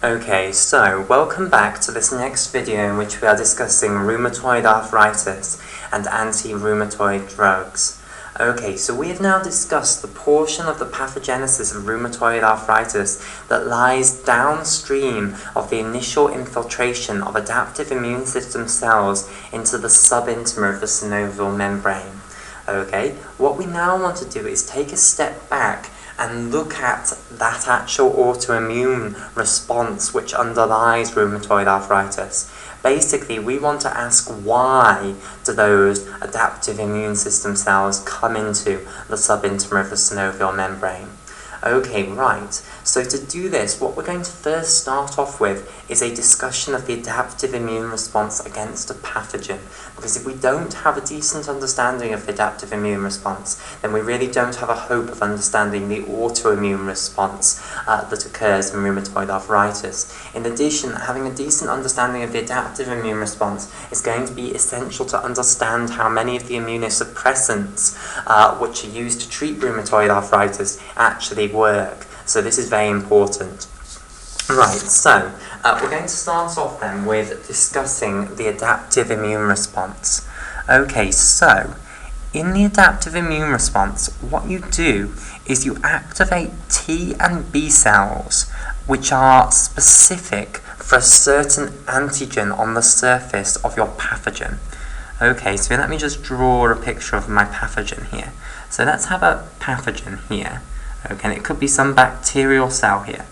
Okay, so welcome back to this next video in which we are discussing rheumatoid arthritis and anti-rheumatoid drugs. Okay, so we have now discussed the portion of the pathogenesis of rheumatoid arthritis that lies downstream of the initial infiltration of adaptive immune system cells into the subintima of the synovial membrane. Okay, what we now want to do is take a step back and look at that actual autoimmune response which underlies rheumatoid arthritis. Basically, we want to ask why do those adaptive immune system cells come into the subintima of the synovial membrane. Okay, right. So to do this, what we're going to first start off with is a discussion of the adaptive immune response against a pathogen. Because if we don't have a decent understanding of the adaptive immune response, then we really don't have a hope of understanding the autoimmune response that occurs in rheumatoid arthritis. In addition, having a decent understanding of the adaptive immune response is going to be essential to understand how many of the immunosuppressants which are used to treat rheumatoid arthritis actually work. So this is very important. Right, so we're going to start off then with discussing the adaptive immune response. Okay, so in the adaptive immune response, what you do is you activate T and B cells, which are specific for a certain antigen on the surface of your pathogen. Okay, so let me just draw a picture of my pathogen here. So let's have a pathogen here. Okay, and it could be some bacterial cell here.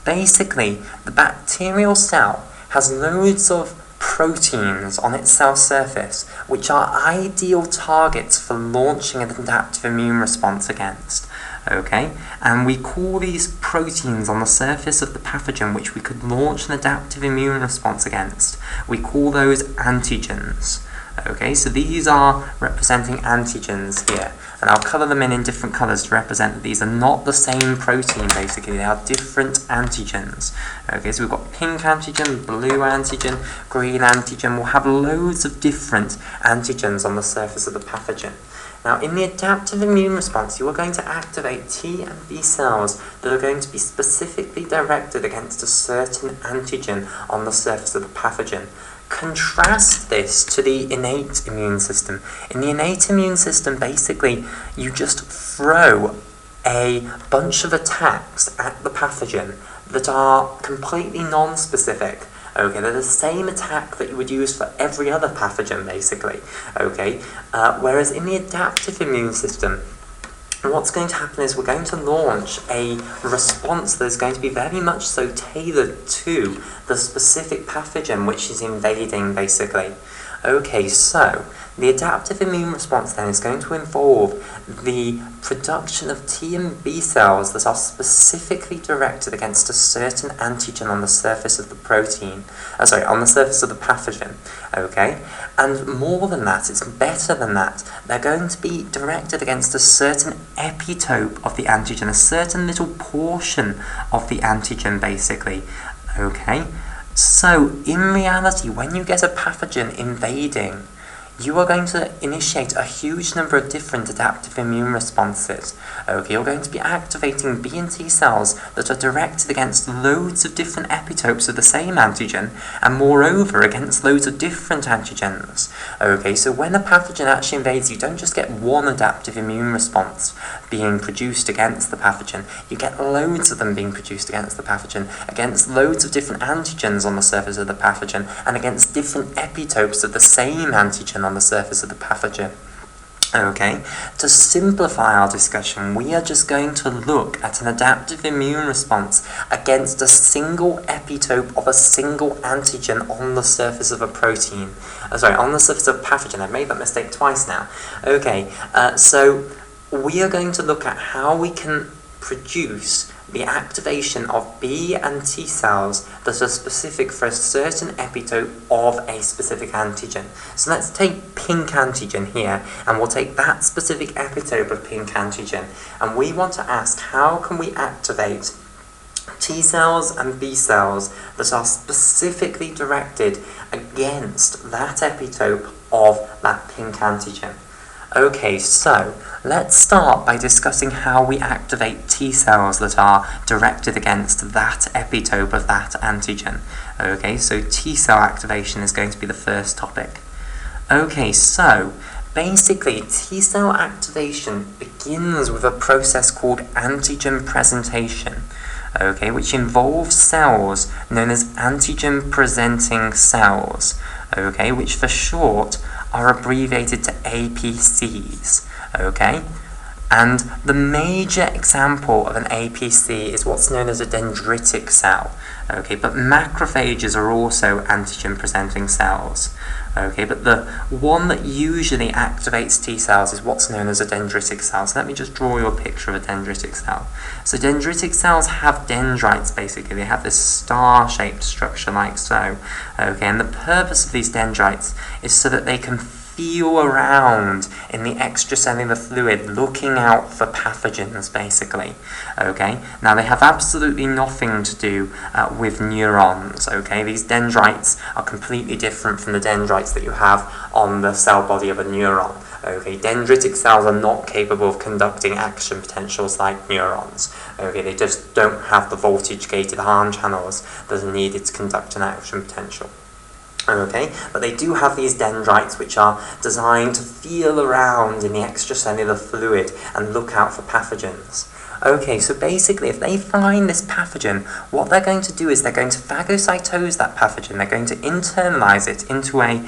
Basically, the bacterial cell has loads of proteins on its cell surface which are ideal targets for launching an adaptive immune response against. Okay, and we call these proteins on the surface of the pathogen which we could launch an adaptive immune response against, we call those antigens. Okay, so these are representing antigens here, and I'll colour them in different colours to represent that these are not the same protein, basically, they are different antigens. Okay, so we've got pink antigen, blue antigen, green antigen, we'll have loads of different antigens on the surface of the pathogen. Now, in the adaptive immune response, you are going to activate T and B cells that are going to be specifically directed against a certain antigen on the surface of the pathogen. Contrast this to the innate immune system. In the innate immune system, basically, you just throw a bunch of attacks at the pathogen that are completely non-specific. Okay, they're the same attack that you would use for every other pathogen, basically. Okay, whereas in the adaptive immune system, what's going to happen is we're going to launch a response that is going to be very much so tailored to the specific pathogen which is invading, basically. Okay, so the adaptive immune response then is going to involve the production of T and B cells that are specifically directed against a certain antigen on the surface of the protein, on the surface of the pathogen, okay? And more than that, it's better than that, they're going to be directed against a certain epitope of the antigen, a certain little portion of the antigen, basically, okay? So, in reality, when you get a pathogen invading, you are going to initiate a huge number of different adaptive immune responses. Okay, you're going to be activating B and T cells that are directed against loads of different epitopes of the same antigen, and moreover against loads of different antigens. Okay, so when a pathogen actually invades, you don't just get one adaptive immune response being produced against the pathogen, you get loads of them being produced against the pathogen, against loads of different antigens on the surface of the pathogen, and against different epitopes of the same antigen on the surface of the pathogen. Okay, to simplify our discussion, we are just going to look at an adaptive immune response against a single epitope of a single antigen on the surface of a protein. On the surface of a pathogen. I've made that mistake twice now. Okay, so we are going to look at how we can produce the activation of B and T cells that are specific for a certain epitope of a specific antigen. So let's take pink antigen here, and we'll take that specific epitope of pink antigen, and we want to ask how can we activate T cells and B cells that are specifically directed against that epitope of that pink antigen. Okay, so let's start by discussing how we activate T cells that are directed against that epitope of that antigen. Okay, so T cell activation is going to be the first topic. Okay, so basically T cell activation begins with a process called antigen presentation, okay, which involves cells known as antigen presenting cells, okay, which for short are abbreviated to APCs, okay? And the major example of an APC is what's known as a dendritic cell, okay? But macrophages are also antigen-presenting cells, okay? But the one that usually activates T cells is what's known as a dendritic cell. So let me just draw you a picture of a dendritic cell. So dendritic cells have dendrites, basically. They have this star-shaped structure like so, okay? And the purpose of these dendrites is so that they can feel around in the extracellular fluid, looking out for pathogens, basically, okay? Now, they have absolutely nothing to do with neurons, okay? These dendrites are completely different from the dendrites that you have on the cell body of a neuron, okay? Dendritic cells are not capable of conducting action potentials like neurons, okay? They just don't have the voltage-gated ion channels that are needed to conduct an action potential. Okay, but they do have these dendrites which are designed to feel around in the extracellular fluid and look out for pathogens. Okay, so basically if they find this pathogen, what they're going to do is they're going to phagocytose that pathogen. They're going to internalize it into a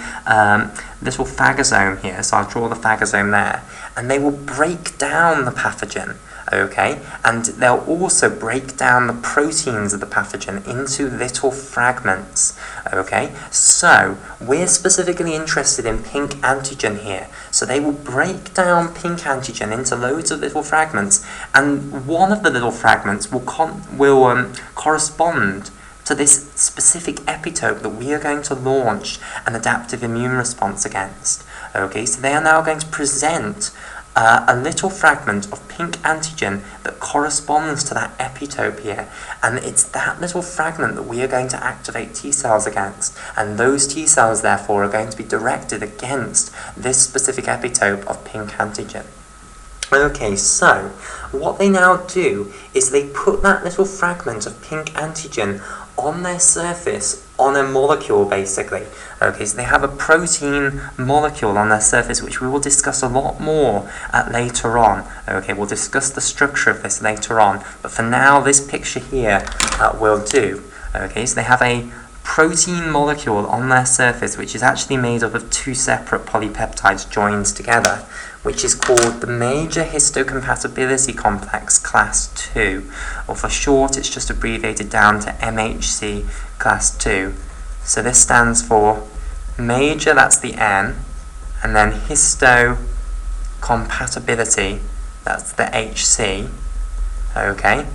little phagosome here, so I'll draw the phagosome there, and they will break down the pathogen. Okay, and they'll also break down the proteins of the pathogen into little fragments. Okay, so we're specifically interested in pink antigen here. So they will break down pink antigen into loads of little fragments, and one of the little fragments will correspond to this specific epitope that we are going to launch an adaptive immune response against. Okay, so they are now going to present a little fragment of pink antigen that corresponds to that epitope here, and it's that little fragment that we are going to activate T cells against, and those T cells therefore are going to be directed against this specific epitope of pink antigen. Okay, so what they now do is they put that little fragment of pink antigen on their surface on a molecule, basically. Okay, so they have a protein molecule on their surface, which we will discuss a lot more later on. Okay, we'll discuss the structure of this later on, but for now, this picture here will do. Okay, so they have a protein molecule on their surface, which is actually made up of two separate polypeptides joined together, which is called the major histocompatibility complex class 2, or for short it's just abbreviated down to MHC class 2. So this stands for major, that's the M, and then histocompatibility, that's the HC, okay,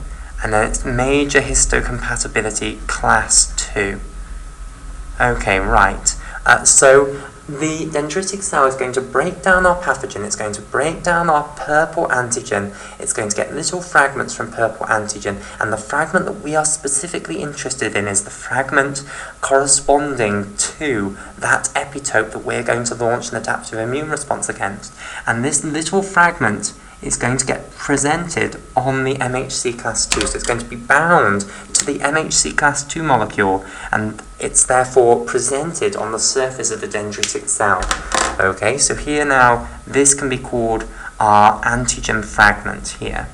and then it's major histocompatibility class 2. Okay, right, so the dendritic cell is going to break down our pathogen, it's going to break down our purple antigen, it's going to get little fragments from purple antigen, and the fragment that we are specifically interested in is the fragment corresponding to that epitope that we're going to launch an adaptive immune response against. And this little fragment is going to get presented on the MHC class 2, so it's going to be bound to the MHC class 2 molecule, and it's therefore presented on the surface of the dendritic cell. Okay, so here now, this can be called our antigen fragment here.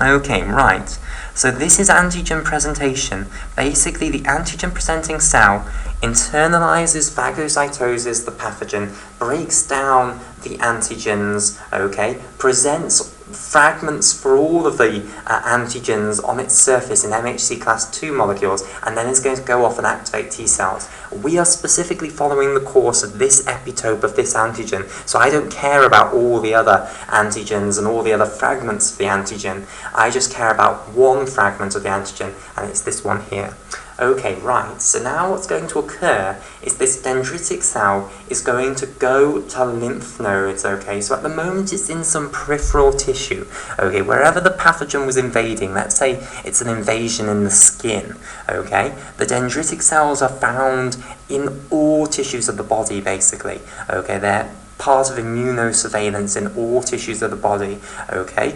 Okay, right, so this is antigen presentation. Basically, the antigen presenting cell internalizes, phagocytoses the pathogen, breaks down the antigens, okay, presents fragments for all of the antigens on its surface in MHC class 2 molecules, and then it's going to go off and activate T cells. We are specifically following the course of this epitope of this antigen, so I don't care about all the other antigens and all the other fragments of the antigen. I just care about one fragment of the antigen, and it's this one here. Okay, right, so now what's going to occur is this dendritic cell is going to go to lymph nodes, okay? So at the moment it's in some peripheral tissue, okay? Wherever the pathogen was invading, let's say it's an invasion in the skin, okay? The dendritic cells are found in all tissues of the body, basically, okay? They're part of immunosurveillance in all tissues of the body. Okay,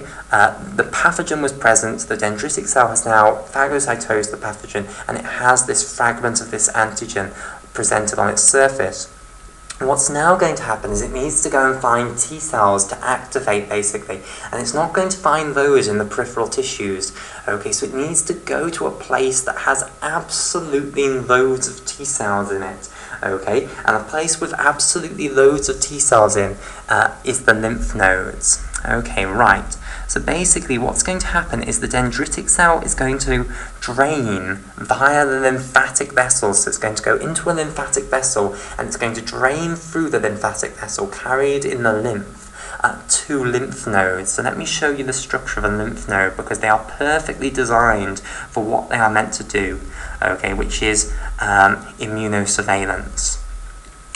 the pathogen was present, the dendritic cell has now phagocytosed the pathogen, and it has this fragment of this antigen presented on its surface. What's now going to happen is it needs to go and find T cells to activate, basically, and it's not going to find those in the peripheral tissues. Okay, so it needs to go to a place that has absolutely loads of T cells in it. Okay, and a place with absolutely loads of T cells in is the lymph nodes. Okay, right. So basically what's going to happen is the dendritic cell is going to drain via the lymphatic vessels. So it's going to go into a lymphatic vessel and it's going to drain through the lymphatic vessel carried in the lymph to lymph nodes. So let me show you the structure of a lymph node, because they are perfectly designed for what they are meant to do, okay, which is immunosurveillance.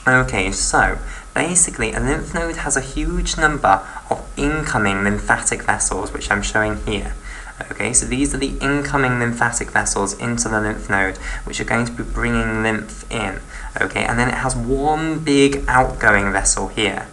Okay, so basically a lymph node has a huge number of incoming lymphatic vessels, which I'm showing here. Okay, so these are the incoming lymphatic vessels into the lymph node, which are going to be bringing lymph in. Okay, and then it has one big outgoing vessel here.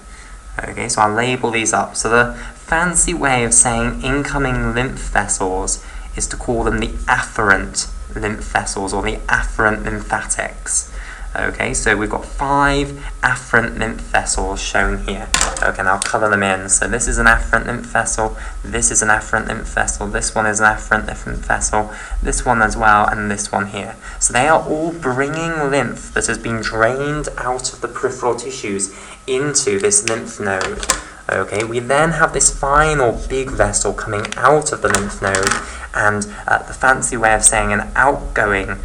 Okay, so I'll label these up. So the fancy way of saying incoming lymph vessels is to call them the afferent lymph vessels, or the afferent lymphatics. Okay, so we've got 5 afferent lymph vessels shown here. Okay, and I'll colour them in. So this is an afferent lymph vessel, this is an afferent lymph vessel, this one is an afferent lymph vessel, this one as well, and this one here. So they are all bringing lymph that has been drained out of the peripheral tissues into this lymph node. Okay, we then have this final big vessel coming out of the lymph node, and the fancy way of saying an outgoing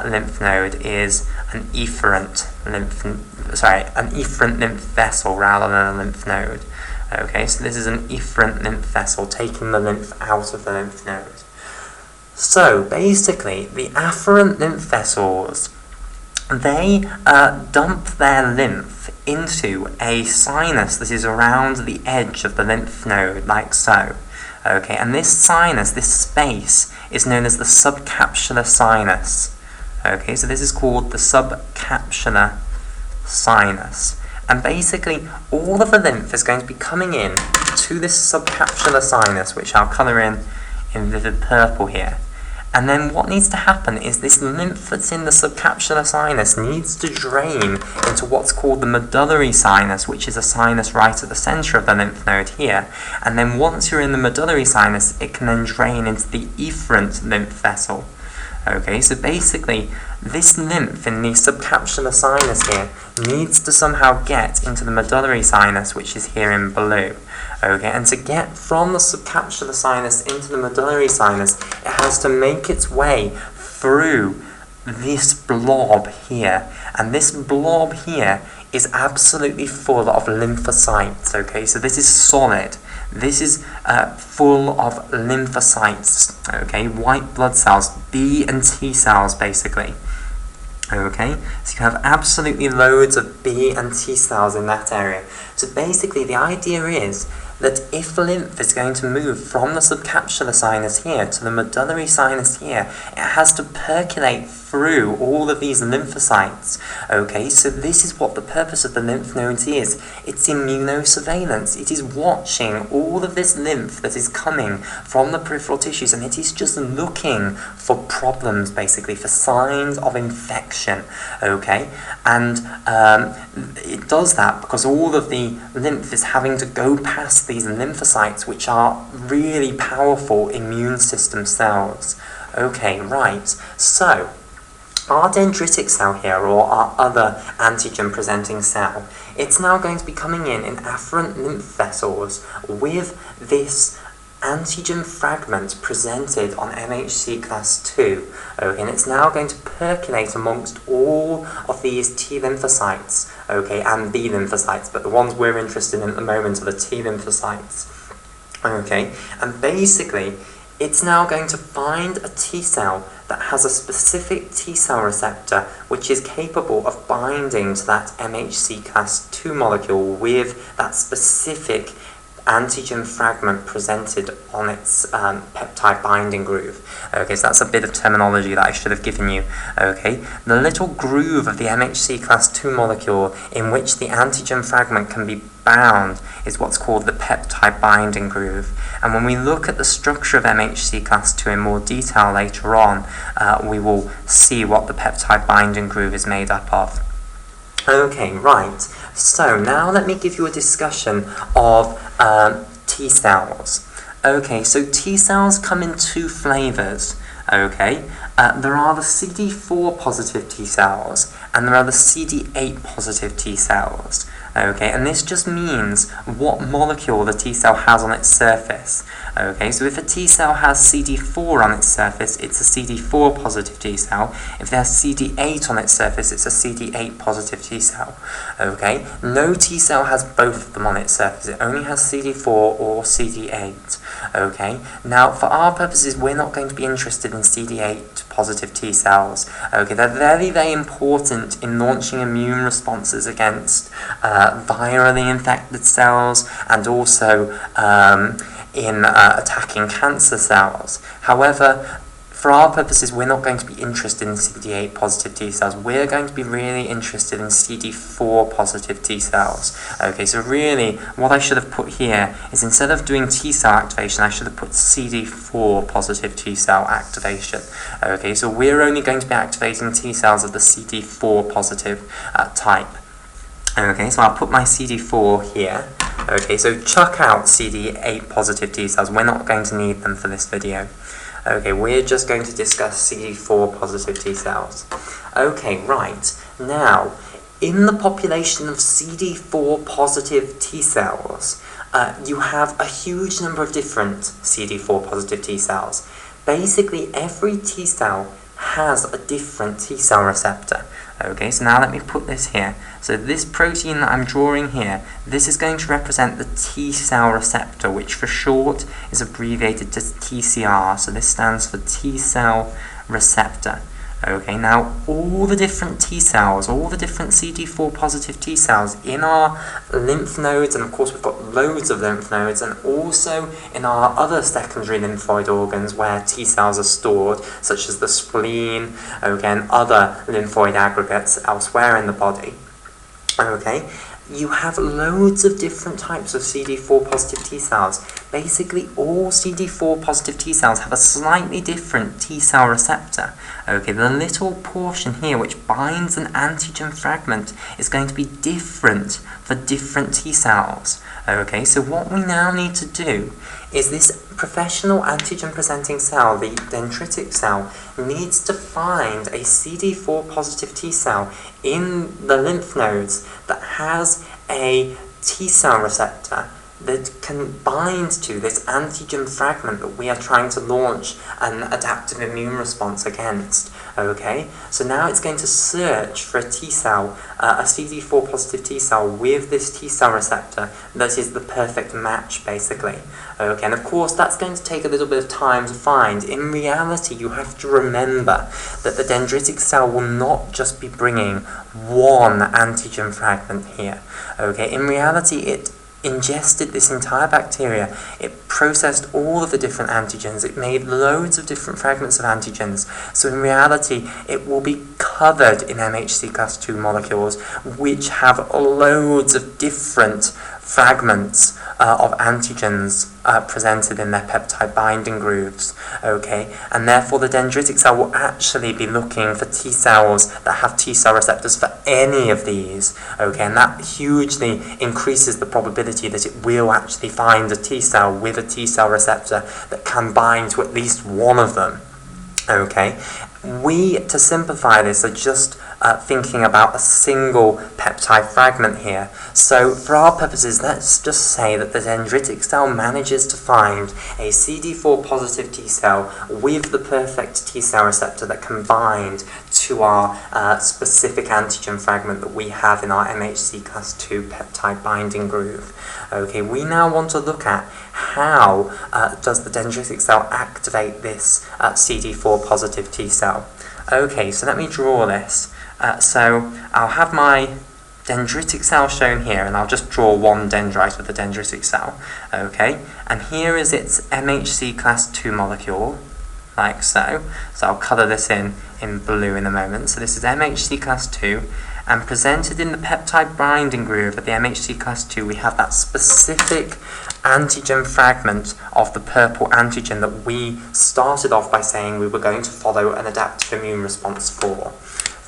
lymph node is an efferent lymph vessel rather than a lymph node. Okay, so this is an efferent lymph vessel taking the lymph out of the lymph node. So basically, the afferent lymph vessels, they dump their lymph into a sinus that is around the edge of the lymph node, like so. Okay, and this sinus, this space, is known as the subcapsular sinus. Okay, so this is called the subcapsular sinus. And basically, all of the lymph is going to be coming in to this subcapsular sinus, which I'll colour in vivid purple here. And then what needs to happen is this lymph that's in the subcapsular sinus needs to drain into what's called the medullary sinus, which is a sinus right at the centre of the lymph node here. And then once you're in the medullary sinus, it can then drain into the efferent lymph vessel. Okay, so basically, this lymph in the subcapsular sinus here needs to somehow get into the medullary sinus, which is here in blue. Okay, and to get from the subcapsular sinus into the medullary sinus, it has to make its way through this blob here. And this blob here is absolutely full of lymphocytes. Okay, so this is solid. This is full of lymphocytes, okay, white blood cells, B and T cells basically. Okay, so you have absolutely loads of B and T cells in that area. So basically the idea is that if lymph is going to move from the subcapsular sinus here to the medullary sinus here, it has to percolate through all of these lymphocytes. Okay, so this is what the purpose of the lymph nodes is. It's immunosurveillance. It is watching all of this lymph that is coming from the peripheral tissues, and it is just looking for problems, basically, for signs of infection. Okay, and it does that because all of the lymph is having to go past these lymphocytes, which are really powerful immune system cells. Okay, right, so our dendritic cell here, or our other antigen-presenting cell, it's now going to be coming in afferent lymph vessels with this antigen fragment presented on MHC class 2. Okay, and it's now going to percolate amongst all of these T lymphocytes, okay, and B lymphocytes, but the ones we're interested in at the moment are the T lymphocytes. Okay, and basically, it's now going to find a T cell that has a specific T cell receptor which is capable of binding to that MHC class 2 molecule with that specific antigen fragment presented on its peptide binding groove. Okay, so that's a bit of terminology that I should have given you. Okay, the little groove of the MHC class 2 molecule in which the antigen fragment can be bound is what's called the peptide binding groove. And when we look at the structure of MHC class 2 in more detail later on, we will see what the peptide binding groove is made up of. Okay, right. So now let me give you a discussion of T cells. Okay, so T cells come in two flavors. Okay, there are the CD4 positive T cells and there are the CD8 positive T cells. Okay, and this just means what molecule the T cell has on its surface. Okay, so if a T cell has CD4 on its surface, it's a CD4 positive T cell. If it has CD8 on its surface, it's a CD8 positive T cell. Okay, no T cell has both of them on its surface. It only has CD4 or CD8. Okay, now for our purposes, we're not going to be interested in CD8 positive T cells. Okay, they're very, very important in launching immune responses against virally infected cells and also in attacking cancer cells. However, for our purposes, we're not going to be interested in CD8 positive T cells. We're going to be really interested in CD4 positive T cells. Okay, so really, what I should have put here is instead of doing T cell activation, I should have put CD4 positive T cell activation. Okay, so we're only going to be activating T cells of the CD4 positive type. Okay, so I'll put my CD4 here. Okay, so chuck out CD8 positive T cells. We're not going to need them for this video. Okay, we're just going to discuss CD4 positive T cells. Okay, right. Now, in the population of CD4 positive T cells, you have a huge number of different CD4 positive T cells. Basically, every T cell has a different T cell receptor. Okay, so now let me put this here. So this protein that I'm drawing here, this is going to represent the T cell receptor, which for short is abbreviated to TCR. So this stands for T cell receptor. Okay, now all the different T cells, all the different CD4 positive T cells in our lymph nodes, and of course we've got loads of lymph nodes, and also in our other secondary lymphoid organs where T cells are stored, such as the spleen, okay, and other lymphoid aggregates elsewhere in the body. Okay, you have loads of different types of CD4 positive T cells. Basically, all CD4 positive T cells have a slightly different T cell receptor. Okay, the little portion here which binds an antigen fragment is going to be different for different T cells. Okay, so what we now need to do is this professional antigen presenting cell, the dendritic cell, needs to find a CD4 positive T cell in the lymph nodes that has a T cell receptor that can bind to this antigen fragment that we are trying to launch an adaptive immune response against. Okay, so now it's going to search for a T cell, a CD4 positive T cell with this T cell receptor that is the perfect match, basically. Okay, and of course that's going to take a little bit of time to find. In reality, you have to remember that the dendritic cell will not just be bringing one antigen fragment here. Okay, in reality, it ingested this entire bacteria, it processed all of the different antigens, it made loads of different fragments of antigens, so in reality it will be covered in MHC class 2 molecules which have loads of different fragments of antigens presented in their peptide binding grooves, okay, and therefore the dendritic cell will actually be looking for T cells that have T cell receptors for any of these, okay, and that hugely increases the probability that it will actually find a T cell with a T cell receptor that can bind to at least one of them, okay. We, to simplify this, are just thinking about a single peptide fragment here. So for our purposes, let's just say that the dendritic cell manages to find a CD4 positive T cell with the perfect T cell receptor that can bind to our specific antigen fragment that we have in our MHC class 2 peptide binding groove. Okay, we now want to look at how does the dendritic cell activate this CD4 positive T cell. Okay, so let me draw this. So I'll have my dendritic cell shown here, and I'll just draw one dendrite with a dendritic cell. Okay, and here is its MHC class 2 molecule. like so. So I'll colour this in blue in a moment. So this is MHC class 2, and presented in the peptide binding groove of the MHC class 2, we have that specific antigen fragment of the purple antigen that we started off by saying we were going to follow an adaptive immune response for.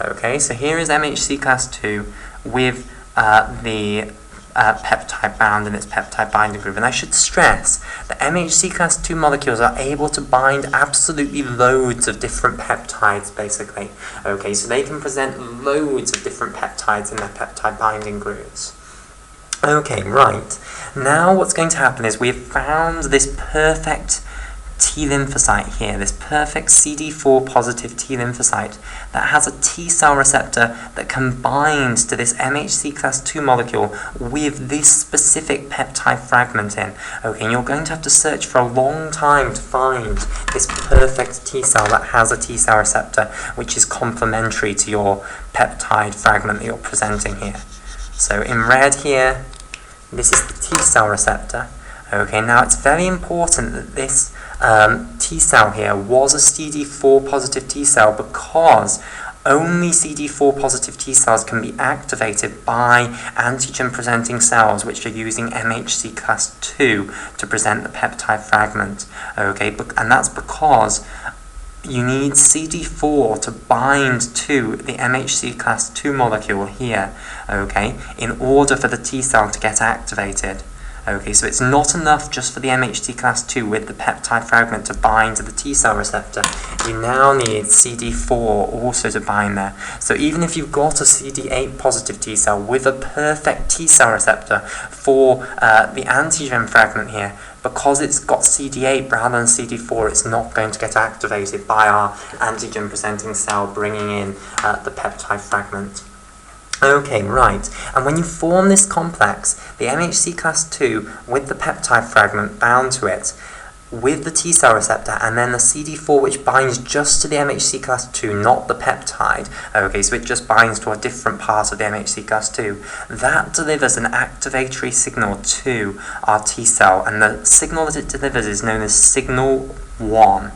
Okay, so here is MHC class 2 with the peptide bound in its peptide binding groove. And I should stress that MHC class 2 molecules are able to bind absolutely loads of different peptides, basically. Okay, so they can present loads of different peptides in their peptide binding grooves. Okay, right. Now what's going to happen is we've found this perfect T lymphocyte here, this perfect CD4 positive T lymphocyte that has a T cell receptor that can bind to this MHC class 2 molecule with this specific peptide fragment in. Okay, and you're going to have to search for a long time to find this perfect T cell that has a T cell receptor which is complementary to your peptide fragment that you're presenting here. So in red here, this is the T cell receptor. Okay, now it's very important that this T cell here was a CD4 positive T cell, because only CD4 positive T cells can be activated by antigen presenting cells which are using MHC class 2 to present the peptide fragment. Okay, and that's because you need CD4 to bind to the MHC class 2 molecule here, okay, in order for the T cell to get activated. Okay, so it's not enough just for the MHC class 2 with the peptide fragment to bind to the T cell receptor. You now need CD4 also to bind there. So even if you've got a CD8 positive T cell with a perfect T cell receptor for the antigen fragment here, because it's got CD8 rather than CD4, it's not going to get activated by our antigen presenting cell bringing in the peptide fragment. Okay, right, and when you form this complex, the MHC class 2 with the peptide fragment bound to it, with the T cell receptor, and then the CD4 which binds just to the MHC class 2, not the peptide, okay, so it just binds to a different part of the MHC class 2, that delivers an activatory signal to our T cell, and the signal that it delivers is known as signal 1.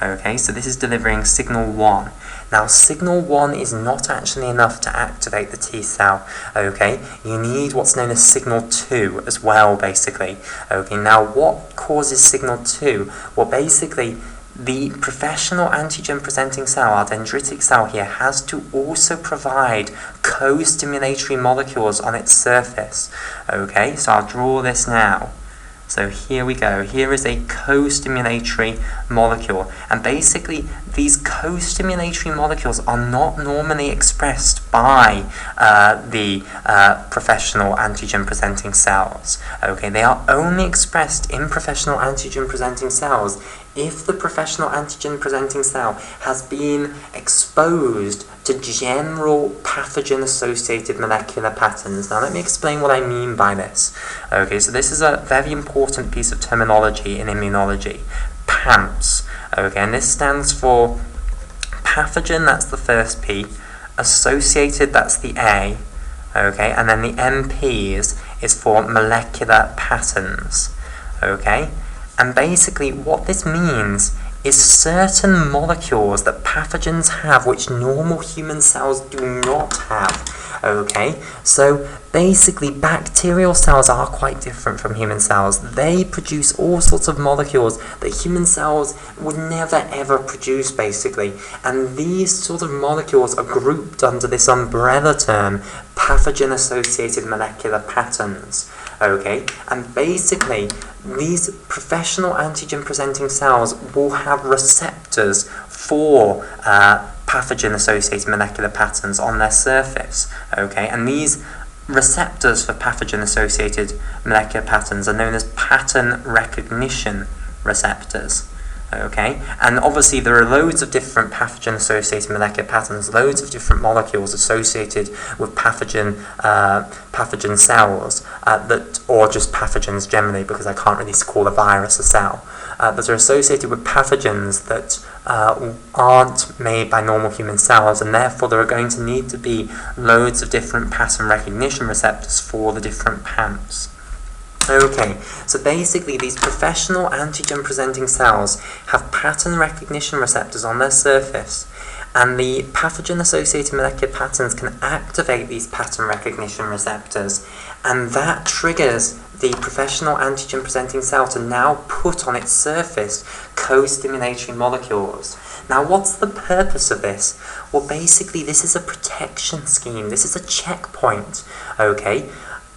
Okay, so this is delivering signal 1. Now, signal 1 is not actually enough to activate the T cell, okay? You need what's known as signal 2 as well, basically. Okay, now what causes signal 2? Well, basically, the professional antigen presenting cell, our dendritic cell here, has to also provide co-stimulatory molecules on its surface. Okay, so I'll draw this now. So here we go. Here is a co-stimulatory molecule, and basically these co-stimulatory molecules are not normally expressed by the professional antigen presenting cells. Okay, they are only expressed in professional antigen presenting cells if the professional antigen presenting cell has been exposed to general pathogen associated molecular patterns. Now let me explain what I mean by this. Okay, so this is a very important piece of terminology in immunology. PAMPs. Okay, and this stands for pathogen, that's the first P, associated, that's the A, okay, and then the MPs is for molecular patterns, okay. And basically what this means is certain molecules that pathogens have which normal human cells do not have, okay? So basically bacterial cells are quite different from human cells. They produce all sorts of molecules that human cells would never ever produce, basically. And these sort of molecules are grouped under this umbrella term, pathogen-associated molecular patterns. Okay, and basically these professional antigen presenting cells will have receptors for pathogen associated molecular patterns on their surface. Okay, and these receptors for pathogen associated molecular patterns are known as pattern recognition receptors. Okay, and obviously there are loads of different pathogen-associated molecular patterns, loads of different molecules associated with pathogen cells, or just pathogens generally, because I can't really call a virus a cell, that are associated with pathogens that aren't made by normal human cells, and therefore there are going to need to be loads of different pattern recognition receptors for the different PAMPs. Okay, so basically these professional antigen-presenting cells have pattern recognition receptors on their surface, and the pathogen-associated molecular patterns can activate these pattern recognition receptors, and that triggers the professional antigen-presenting cell to now put on its surface co-stimulatory molecules. Now, what's the purpose of this? Well, basically, this is a protection scheme. This is a checkpoint, okay?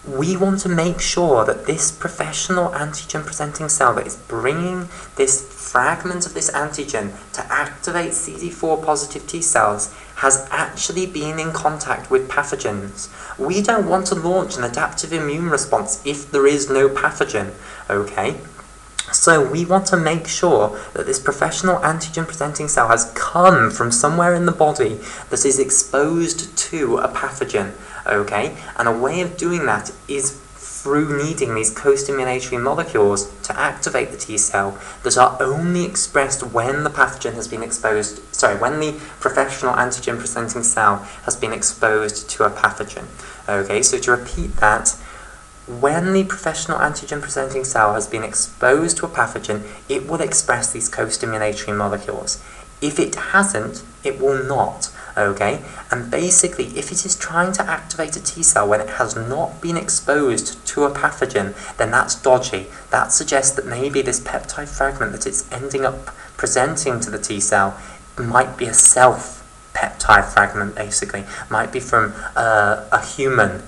We want to make sure that this professional antigen-presenting cell that is bringing this fragment of this antigen to activate CD4 positive T cells has actually been in contact with pathogens. We don't want to launch an adaptive immune response if there is no pathogen, okay? So we want to make sure that this professional antigen-presenting cell has come from somewhere in the body that is exposed to a pathogen, okay? And a way of doing that is through needing these co-stimulatory molecules to activate the T cell that are only expressed when the pathogen has been exposed, when the professional antigen-presenting cell has been exposed to a pathogen. Okay, so to repeat that, when the professional antigen-presenting cell has been exposed to a pathogen, it will express these co-stimulatory molecules. If it hasn't, it will not, okay? And basically, if it is trying to activate a T cell when it has not been exposed to a pathogen, then that's dodgy. That suggests that maybe this peptide fragment that it's ending up presenting to the T cell might be a self-peptide fragment, basically. Might be from a human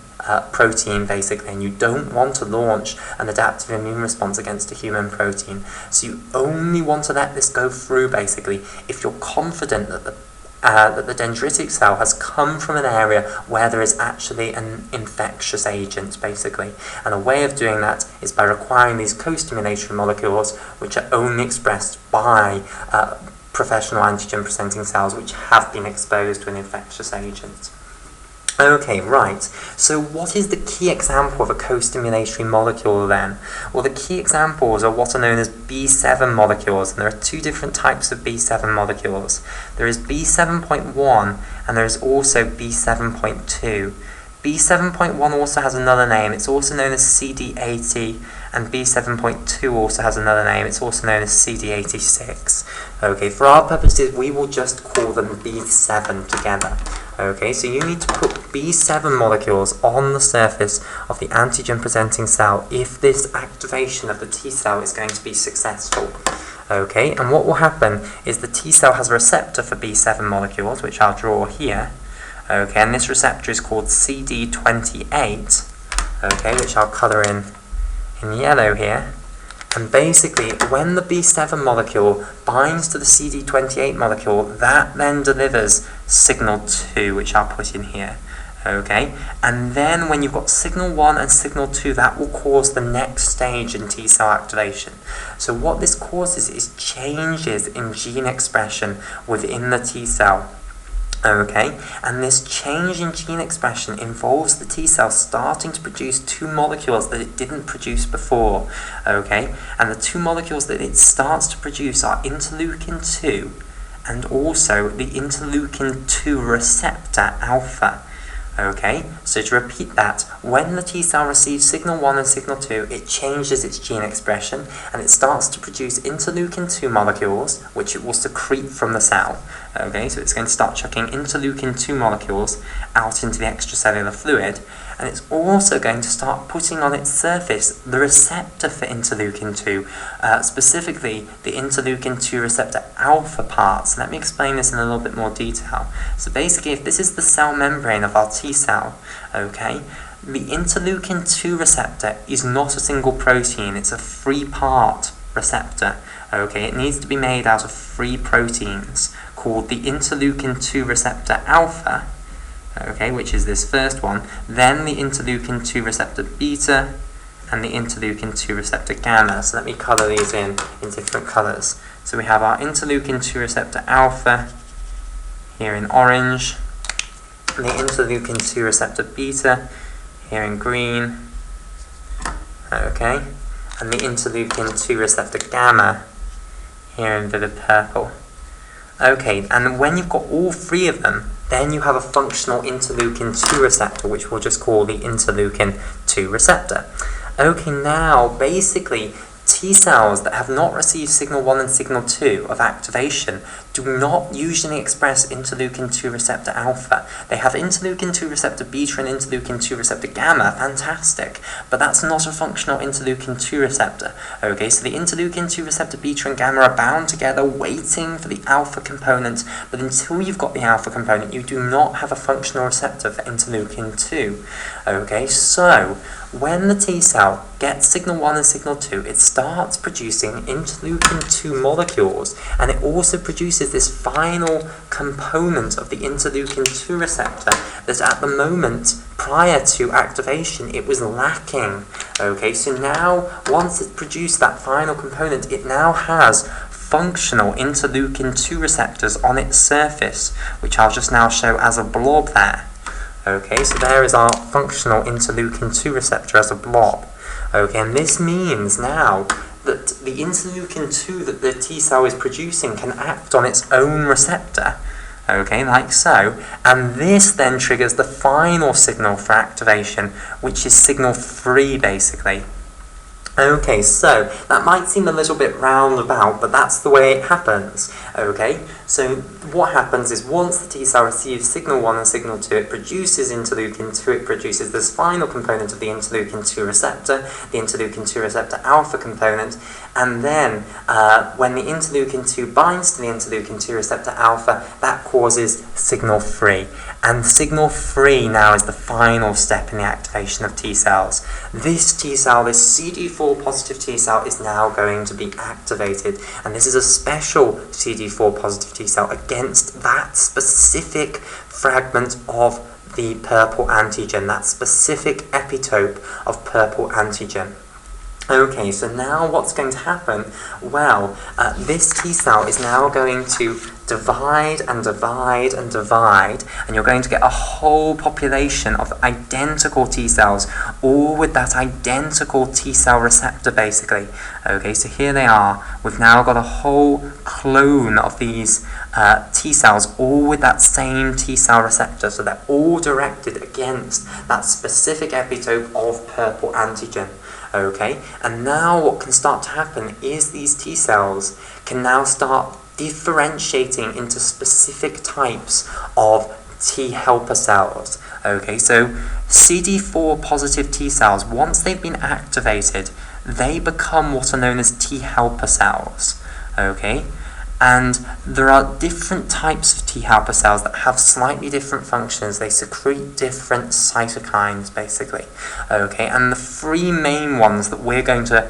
protein, basically, and you don't want to launch an adaptive immune response against a human protein. So you only want to let this go through, basically, if you're confident that the dendritic cell has come from an area where there is actually an infectious agent, basically. And a way of doing that is by requiring these co-stimulatory molecules, which are only expressed by professional antigen-presenting cells which have been exposed to an infectious agent. Okay, right. So what is the key example of a co-stimulatory molecule then? Well, the key examples are what are known as B7 molecules, and there are two different types of B7 molecules. There is B7.1 and there is also B7.2. B7.1 also has another name. It's also known as CD80, and B7.2 also has another name. It's also known as CD86. Okay, for our purposes, we will just call them B7 together. Okay, so you need to put B7 molecules on the surface of the antigen-presenting cell if this activation of the T cell is going to be successful. Okay, and what will happen is the T cell has a receptor for B7 molecules, which I'll draw here. Okay, and this receptor is called CD28, okay, which I'll colour in yellow here. And basically, when the B7 molecule binds to the CD28 molecule, that then delivers signal 2, which I'll put in here. Okay, and then when you've got signal 1 and signal 2, that will cause the next stage in T cell activation. So what this causes is changes in gene expression within the T cell. Okay, and this change in gene expression involves the T cell starting to produce two molecules that it didn't produce before. Okay, and the two molecules that it starts to produce are interleukin-2 and also the interleukin-2 receptor alpha. Okay, so to repeat that, when the T cell receives signal 1 and signal 2, it changes its gene expression and it starts to produce interleukin-2 molecules, which it will secrete from the cell. Okay, so it's going to start chucking interleukin-2 molecules out into the extracellular fluid, and it's also going to start putting on its surface the receptor for interleukin-2, specifically the interleukin-2 receptor alpha parts. Let me explain this in a little bit more detail. So basically, if this is the cell membrane of our T cell, okay, the interleukin-2 receptor is not a single protein, it's a 3-part receptor. Okay, it needs to be made out of 3 proteins called the interleukin-2 receptor alpha, okay, which is this first one, then the interleukin-2 receptor beta, and the interleukin-2 receptor gamma. So let me colour these in different colours. So we have our interleukin-2 receptor alpha here in orange, the interleukin-2 receptor beta here in green, okay, and the interleukin-2 receptor gamma here in vivid purple. Okay, and when you've got all 3 of them, then you have a functional interleukin-2 receptor, which we'll just call the interleukin-2 receptor. Okay, now, basically, T cells that have not received signal 1 and signal 2 of activation do not usually express interleukin-2 receptor alpha. They have interleukin-2 receptor beta and interleukin-2 receptor gamma, fantastic, but that's not a functional interleukin-2 receptor. Okay, so the interleukin-2 receptor beta and gamma are bound together waiting for the alpha component, but until you've got the alpha component, you do not have a functional receptor for interleukin-2. Okay, so when the T cell gets signal 1 and signal 2, it starts producing interleukin-2 molecules, and it also produces this final component of the interleukin-2 receptor that at the moment prior to activation it was lacking. Okay, so now once it produced that final component, it now has functional interleukin-2 receptors on its surface, which I'll just now show as a blob there. Okay, so there is our functional interleukin-2 receptor as a blob. Okay, and this means now that the interleukin-2 that the T cell is producing can act on its own receptor. Okay, like so. And this then triggers the final signal for activation, which is signal 3, basically. Okay, so that might seem a little bit roundabout, but that's the way it happens. Okay, so what happens is once the T cell receives signal 1 and signal 2, it produces interleukin-2, it produces this final component of the interleukin-2 receptor, the interleukin-2 receptor alpha component, and then when the interleukin-2 binds to the interleukin-2 receptor alpha, that causes signal 3. And signal 3 now is the final step in the activation of T cells. This T cell, this CD4 positive T cell, is now going to be activated, and this is a special CD4 positive T cell against that specific fragment of the purple antigen, that specific epitope of purple antigen. Okay, so now what's going to happen? Well, this T cell is now going to divide and divide and divide, and you're going to get a whole population of identical T cells, all with that identical T cell receptor, basically. Okay, so here they are. We've now got a whole clone of these T cells, all with that same T cell receptor, so they're all directed against that specific epitope of purple antigen. Okay, and now what can start to happen is these T cells can now start differentiating into specific types of T helper cells. Okay, so CD4 positive T cells, once they've been activated, they become what are known as T helper cells. Okay, and there are different types of T helper cells that have slightly different functions. They secrete different cytokines, basically. Okay, and the 3 main ones that we're going to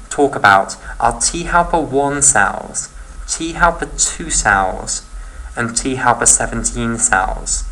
talk about are T helper 1 cells, T helper 2 cells, and T helper 17 cells.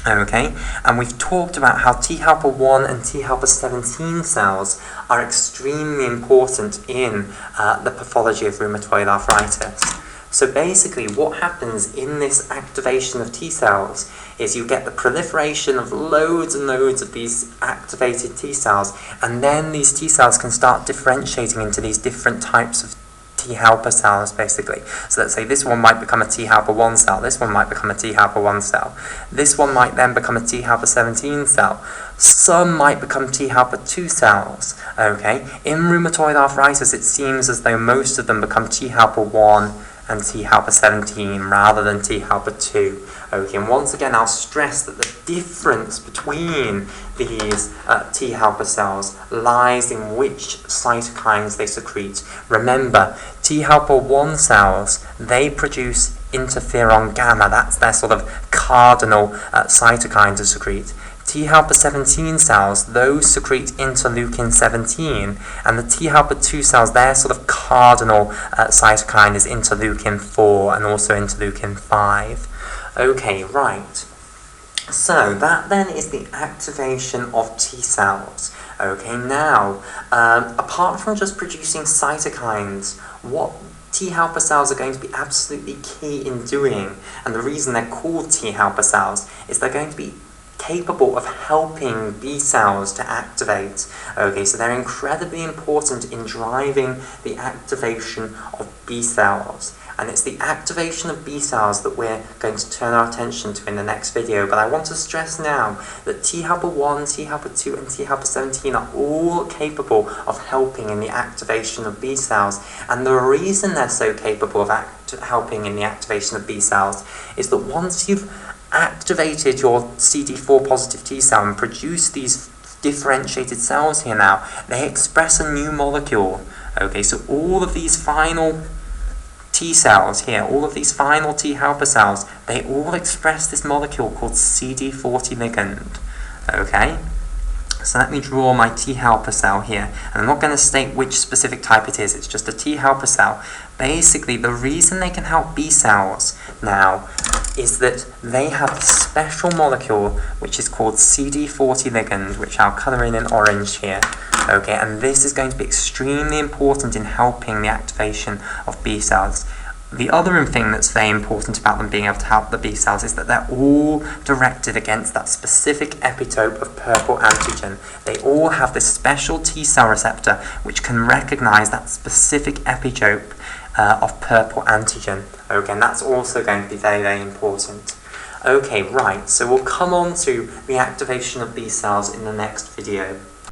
Okay, and we've talked about how T helper 1 and T helper 17 cells are extremely important in the pathology of rheumatoid arthritis. So basically what happens in this activation of T cells is you get the proliferation of loads and loads of these activated T cells, and then these T cells can start differentiating into these different types of T helper cells, basically. So let's say this one might become a T helper 1 cell, this one might become a T helper 1 cell, this one might then become a T helper 17 cell, some might become T helper 2 cells. Okay, in rheumatoid arthritis it seems as though most of them become T helper 1 and T helper 17 rather than T helper 2. Okay, and once again I'll stress that the difference between these T helper cells lies in which cytokines they secrete. Remember, T helper 1 cells, they produce interferon gamma, that's their sort of cardinal cytokine to secrete. T helper 17 cells, those secrete interleukin 17, and the T helper 2 cells, their sort of cardinal cytokine is interleukin 4 and also interleukin 5. Okay, right. So that then is the activation of T cells. Okay, now, apart from just producing cytokines, what T helper cells are going to be absolutely key in doing, and the reason they're called T helper cells, is they're going to be capable of helping B cells to activate. Okay, so they're incredibly important in driving the activation of B cells. and it's the activation of B cells that we're going to turn our attention to in the next video. But I want to stress now that T helper 1, T helper 2 and T helper 17 are all capable of helping in the activation of B cells, and the reason they're so capable of helping in the activation of B cells is that once you've activated your CD4 positive T cell and produced these differentiated cells here now, they express a new molecule. Okay, so all of these final T cells here, all of these final T helper cells, they all express this molecule called CD40 ligand. Okay, so let me draw my T helper cell here, and I'm not going to state which specific type it is, it's just a T helper cell. Basically, the reason they can help B cells now is that they have a special molecule which is called CD40 ligand, which I'll colour in orange here. Okay, and this is going to be extremely important in helping the activation of B cells. The other thing that's very important about them being able to help the B cells is that they're all directed against that specific epitope of purple antigen. They all have this special T cell receptor which can recognize that specific epitope of purple antigen. Okay, and that's also going to be very, very important. Okay, right, so we'll come on to the activation of B cells in the next video.